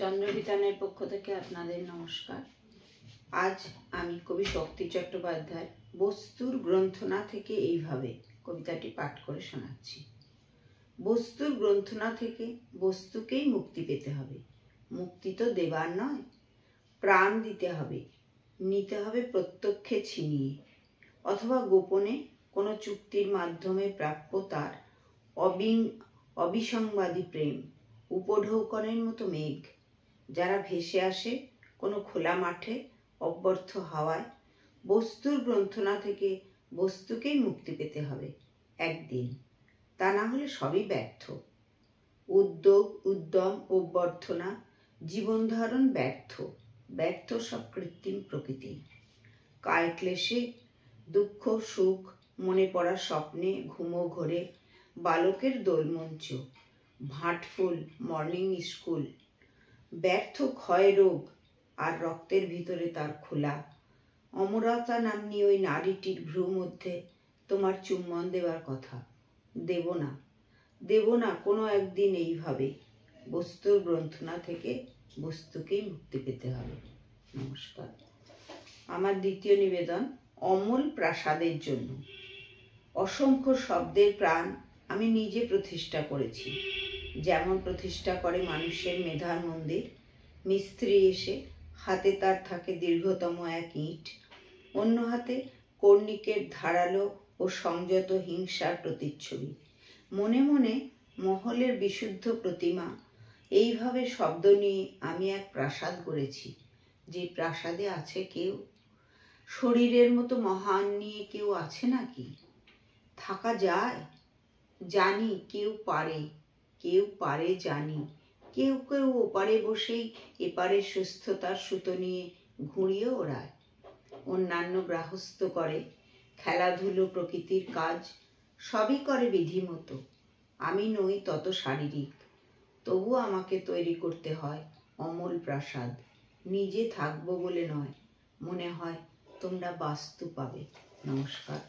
চন্দ্রবিতানের পক্ষ থেকে আপনাদের নমস্কার। আজ আমি কবি শক্তি চট্টোপাধ্যায় বস্তুর গ্রন্থনা থেকে এইভাবে কবিতাটি পাঠ করে শোনাচ্ছি। বস্তুর গ্রন্থনা থেকে বস্তুকেই মুক্তি পেতে হবে। মুক্তি তো দেবার নয়, প্রাণ দিতে হবে, নিতে হবে প্রত্যক্ষে ছিনিয়ে, অথবা গোপনে কোনো চুক্তির মাধ্যমে প্রাপ্য তার অবিসংবাদী প্রেম উপঢৌকনের মতো মেঘ, যারা ভেসে আসে কোনো খোলা মাঠে অব্যর্থ হাওয়ায়। বস্তুর গ্রন্থনা থেকে বস্তুকেই মুক্তি পেতে হবে একদিন, তা না হলে সবই ব্যর্থ। উদ্যোগ, উদ্যম, অভ্যর্থনা, জীবনধারণ ব্যর্থ সব কৃত্রিম প্রকৃতি। কায় ক্লেশে, দুঃখ সুখ, মনে পড়া স্বপ্নে, ঘুমো ঘোরে, বালকের দোলমঞ্চ, ভাঁটফুল, মর্নিং স্কুল, ব্যর্থ ক্ষয় রোগ, আর রক্তের ভিতরে তার খোলা। অমরতা নাম্নী ওই নারীটির ভ্রু মধ্যে তোমার চুম্বন দেবার কথা। দেব না কোনো একদিন এইভাবে। বস্তুর গ্রন্থনা থেকে বস্তুকেই মুক্তি পেতে হবে। নমস্কার। আমার দ্বিতীয় নিবেদন অমল প্রাসাদের জন্য। অসংখ্য শব্দের প্রাণ আমি নিজে প্রতিষ্ঠা করেছি। যেমন প্রতিষ্ঠা করে মানুষের মেধার মন্দির। মিস্ত্রি এসে হাতে তার থাকে দীর্ঘতম এক ইঁট, অন্য হাতে কর্ণিকের ধারালো ও সংযত হিংসার প্রতিচ্ছবি। মনে মনে মহলের বিশুদ্ধ প্রতিমা। এইভাবে শব্দ নিয়ে আমি এক প্রাসাদ গড়েছি। যে প্রাসাদে আছে কেউ? শরীরের মতো মহান নিয়ে কেউ আছে নাকি? থাকা যায়? জানি কেউ পারে জানি। কেউ ওপারে বসেই এপারে সুস্থতার সুতো নিয়ে ঘুরিয়ে ওড়ায়। অন্যান্য গ্রাহস্থ করে, খেলাধুলো, প্রকৃতির কাজ সবই করে বিধি মতো। আমি নই তত শারীরিক, তবু আমাকে তৈরি করতে হয় অমল প্রাসাদ। নিজে থাকবো বলে নয়, মনে হয় তোমরা বাস্তু পাবে। নমস্কার।